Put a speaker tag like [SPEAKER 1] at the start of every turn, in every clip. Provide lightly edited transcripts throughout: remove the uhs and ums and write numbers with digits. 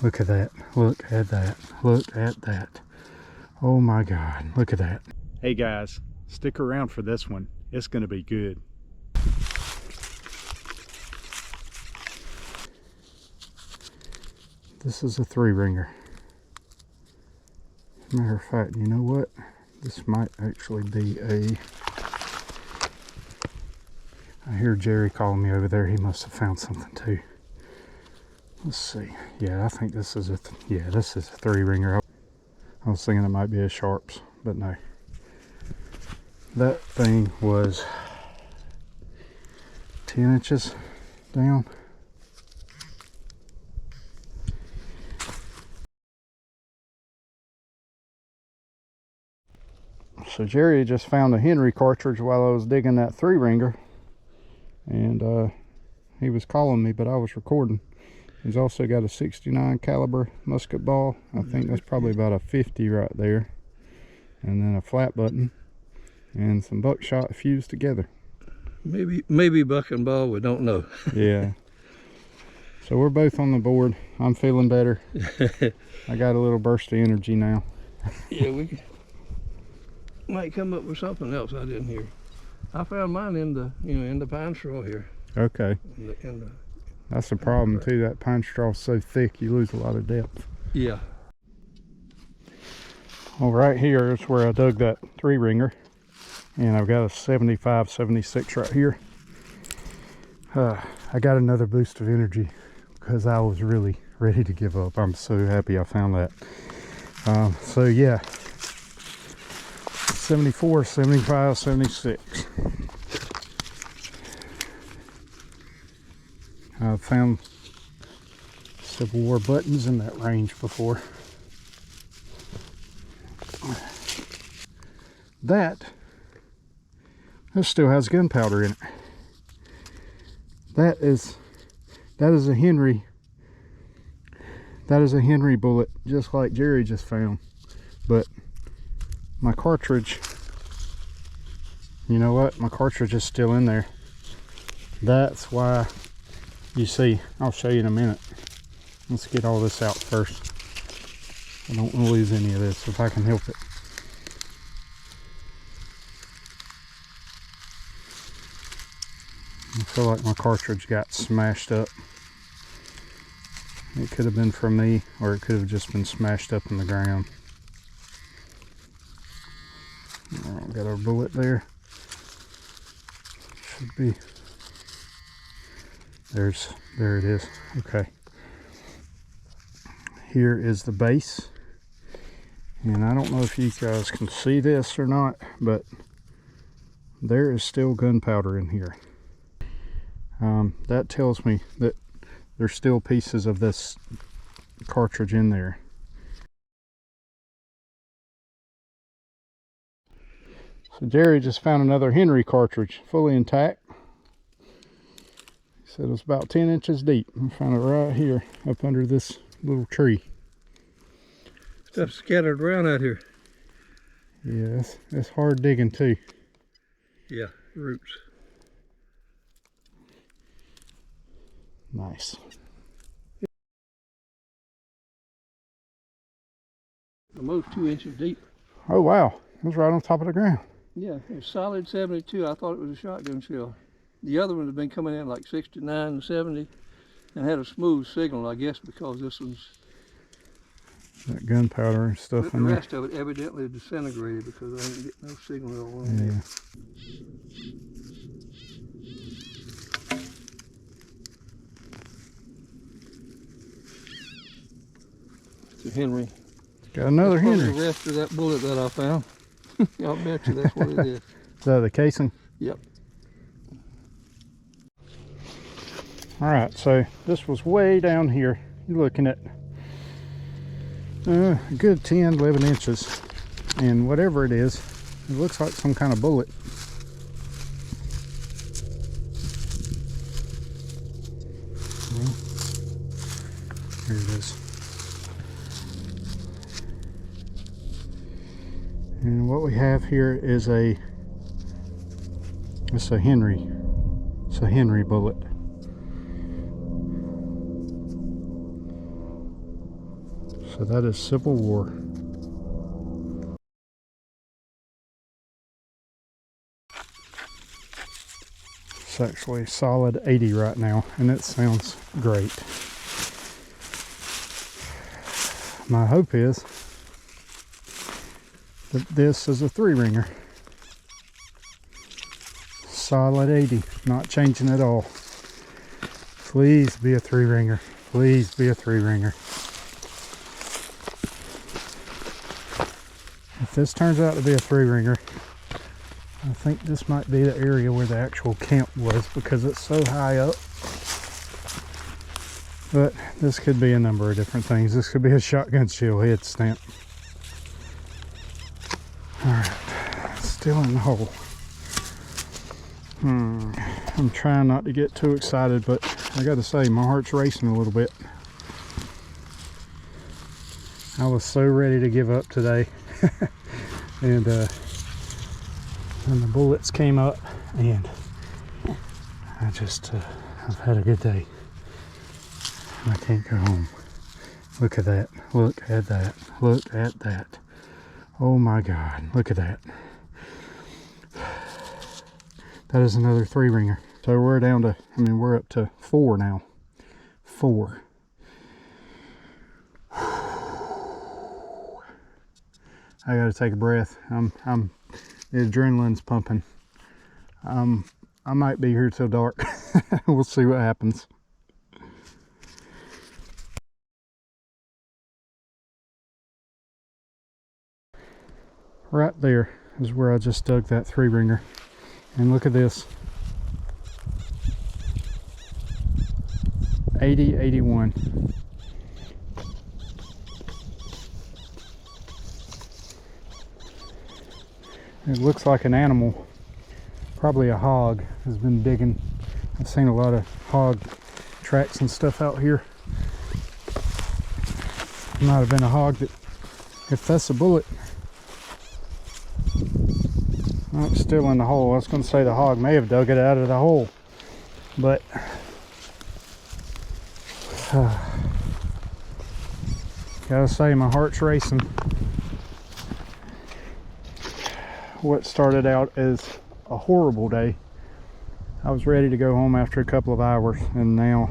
[SPEAKER 1] Look at that. Look at that. Look at that. Oh my God. Look at that. Hey guys, stick around for this one. It's going to be good. This is a 3-ringer. Matter of fact, you know what? This might actually be a... I hear Jerry calling me over there. He must have found something too. Let's see. Yeah, I think this is a... yeah, this is a 3-ringer. I was thinking it might be a Sharps, but no. That thing was 10 inches down. So Jerry just found a Henry cartridge while I was digging that 3-ringer, and he was calling me, but I was recording. He's also got a 69 caliber musket ball. I think that's probably about a 50 right there, and then a flat button and some buckshot fused together.
[SPEAKER 2] Maybe buck and ball, we don't know.
[SPEAKER 1] Yeah. So we're both on the board. I'm feeling better. I got a little burst of energy now.
[SPEAKER 2] Yeah, we might come up with something else I didn't hear. I found mine in the, in the pine straw here.
[SPEAKER 1] Okay. That's the problem too. That pine straw is so thick, you lose a lot of depth.
[SPEAKER 2] Yeah.
[SPEAKER 1] Well, right here is where I dug that 3-ringer, and I've got a 75, 76 right here. I got another boost of energy because I was really ready to give up. I'm so happy I found that. So yeah, 74, 75, 76. I've found Civil War buttons in that range before. That still has gunpowder in it. That is a Henry. That is a Henry bullet, just like Jerry just found. But my cartridge, you know what? My cartridge is still in there. That's why, you see, I'll show you in a minute. Let's get all this out first. I don't want to lose any of this if I can help it. I feel like my cartridge got smashed up. It could have been from me, or it could have just been smashed up in the ground. Got our bullet there. Should be. There it is. Okay. Here is the base. And I don't know if you guys can see this or not, but there is still gunpowder in here. That tells me that there's still pieces of this cartridge in there. So Jerry just found another Henry cartridge, fully intact. He said it was about 10 inches deep. I found it right here, up under this little tree.
[SPEAKER 2] Stuff scattered around out here.
[SPEAKER 1] Yeah, it's hard digging too.
[SPEAKER 2] Yeah, roots.
[SPEAKER 1] Nice.
[SPEAKER 2] Almost 2 inches deep.
[SPEAKER 1] Oh wow, it was right on top of the ground.
[SPEAKER 2] Yeah, it's solid 72. I thought it was a shotgun shell. The other ones have been coming in like 69 and 70 and had a smooth signal, I guess, because this one's...
[SPEAKER 1] that gunpowder and stuff in there.
[SPEAKER 2] The rest of it evidently disintegrated because I didn't get no signal at all on there. It's a Henry.
[SPEAKER 1] Got another Henry.
[SPEAKER 2] The rest of that bullet that I found. I'll bet you that's what it is.
[SPEAKER 1] Is that the casing?
[SPEAKER 2] Yep.
[SPEAKER 1] Alright, so this was way down here. You're looking at a good 10, 11 inches. And whatever it is, it looks like some kind of bullet. Well, here it is. And what we have here is it's a Henry bullet. So that is Civil War. It's actually solid 80 right now, and it sounds great. My hope is that this is a 3-ringer. Solid 80, not changing at all. Please be a 3-ringer. Please be a 3-ringer. If this turns out to be a 3-ringer, I think this might be the area where the actual camp was because it's so high up. But this could be a number of different things. This could be a shotgun shell head stamp. Alright, still in the hole. I'm trying not to get too excited, but I gotta say my heart's racing a little bit. I was so ready to give up today. And the bullets came up, and I've had a good day. I can't go home. Look at that. Look at that. Look at that. Oh my God. Look at that. That is another 3-ringer. So we're down to, we're up to 4 now. 4. I gotta take a breath. The adrenaline's pumping. I might be here till dark. We'll see what happens. Right there is where I just dug that 3-ringer. And look at this. 80, 81. It looks like an animal, probably a hog, has been digging. I've seen a lot of hog tracks and stuff out here. Might have been a hog that, if that's a bullet, oh, it's still in the hole. I was going to say the hog may have dug it out of the hole, but gotta say my heart's racing. What started out as a horrible day, I was ready to go home after a couple of hours, and now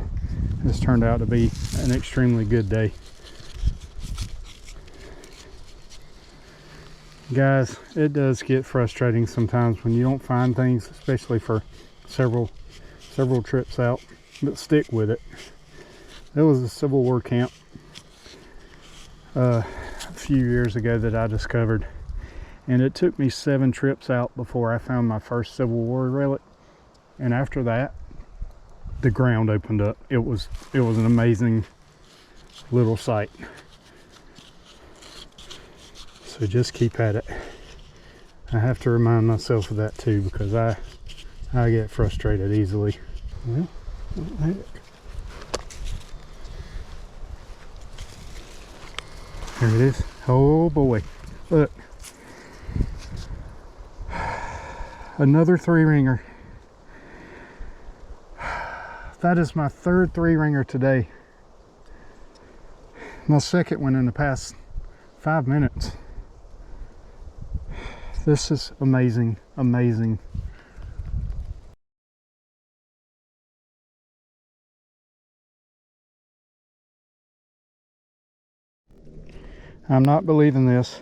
[SPEAKER 1] it's turned out to be an extremely good day. Guys, it does get frustrating sometimes when you don't find things, especially for several trips out, but stick with it. There was a Civil War camp a few years ago that I discovered, and it took me 7 trips out before I found my first Civil War relic. And after that, the ground opened up. It was an amazing little sight. So just keep at it. I have to remind myself of that too, because I get frustrated easily. Well, what the heck? There it is. Oh boy. Look. Another 3-ringer. That is my 3rd 3-ringer today. My 2nd one in the past 5 minutes. This is amazing, amazing. I'm not believing this.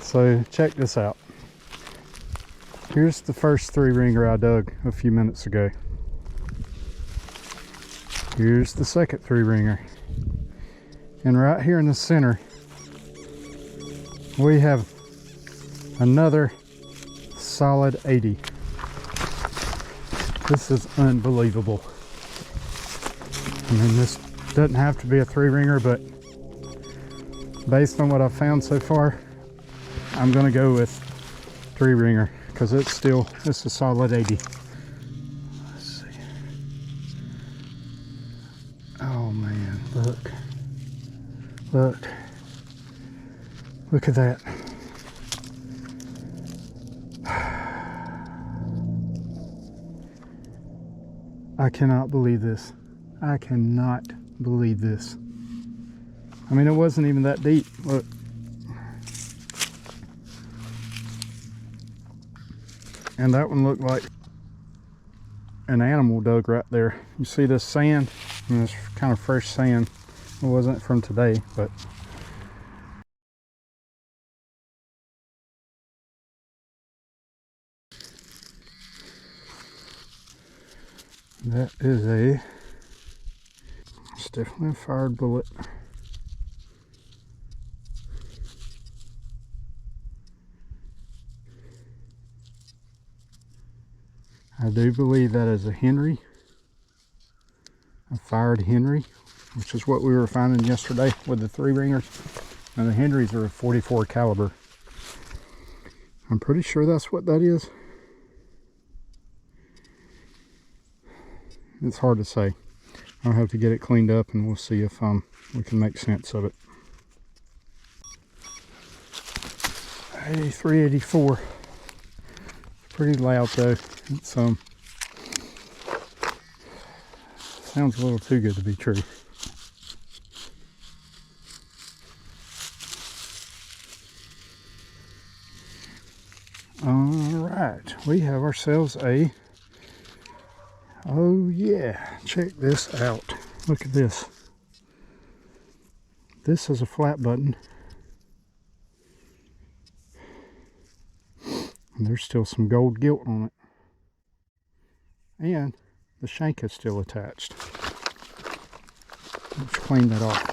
[SPEAKER 1] So check this out. Here's the first 3-ringer I dug a few minutes ago. Here's the second 3-ringer. And right here in the center, we have another solid 80. This is unbelievable. This doesn't have to be a 3-ringer, but based on what I've found so far, I'm gonna go with 3-ringer, because it's a solid 80. Let's see. Oh man, look at that. I cannot believe this. I cannot believe this. I mean, it wasn't even that deep. Look. And that one looked like an animal dug right there. You see this sand? And it's kind of fresh sand. It wasn't from today, but that is it's definitely a fired bullet. I do believe that is a Henry, a fired Henry, which is what we were finding yesterday with the 3-ringers. And the Henrys are a 44 caliber. I'm pretty sure that's what that is. It's hard to say. I'll have to get it cleaned up and we'll see if we can make sense of it. 83, 84. Pretty loud though. It's sounds a little too good to be true. Alright, we have ourselves a, oh yeah, check this out. Look at this. This is a flat button. And there's still some gold gilt on it. And the shank is still attached. Let's clean that off.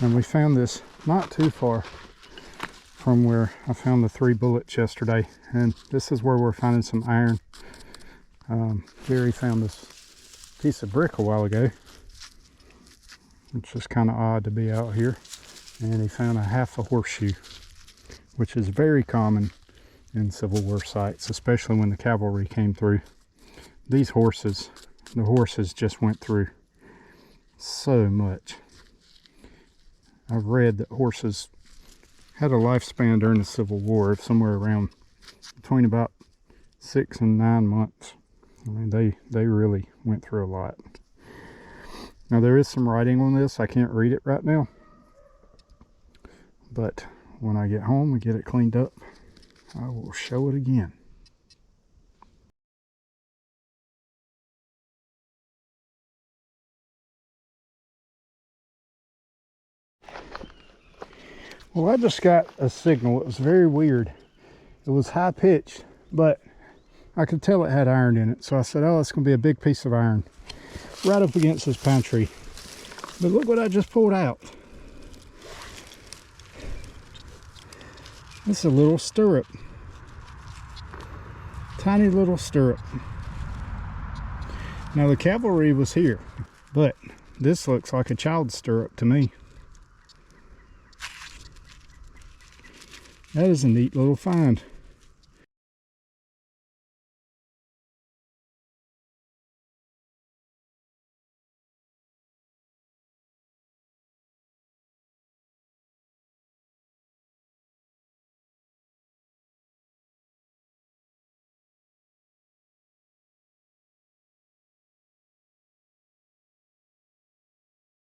[SPEAKER 1] And we found this not too far from where I found the 3 bullets yesterday. And this is where we're finding some iron. Gary found this piece of brick a while ago, which is kind of odd to be out here. And he found a half a horseshoe, which is very common in Civil War sites, especially when the cavalry came through. These horses, the horses just went through so much. I've read that horses had a lifespan during the Civil War of somewhere around between about 6 and 9 months. I mean, they really went through a lot. Now there is some writing on this. I can't read it right now, but when I get home and get it cleaned up, I will show it again. Well, I just got a signal. It was very weird. It was high pitched, but I could tell it had iron in it. So I said, oh, it's going to be a big piece of iron right up against this pine tree. But look what I just pulled out. It's a little stirrup. Tiny little stirrup. Now the cavalry was here, but this looks like a child's stirrup to me. That is a neat little find.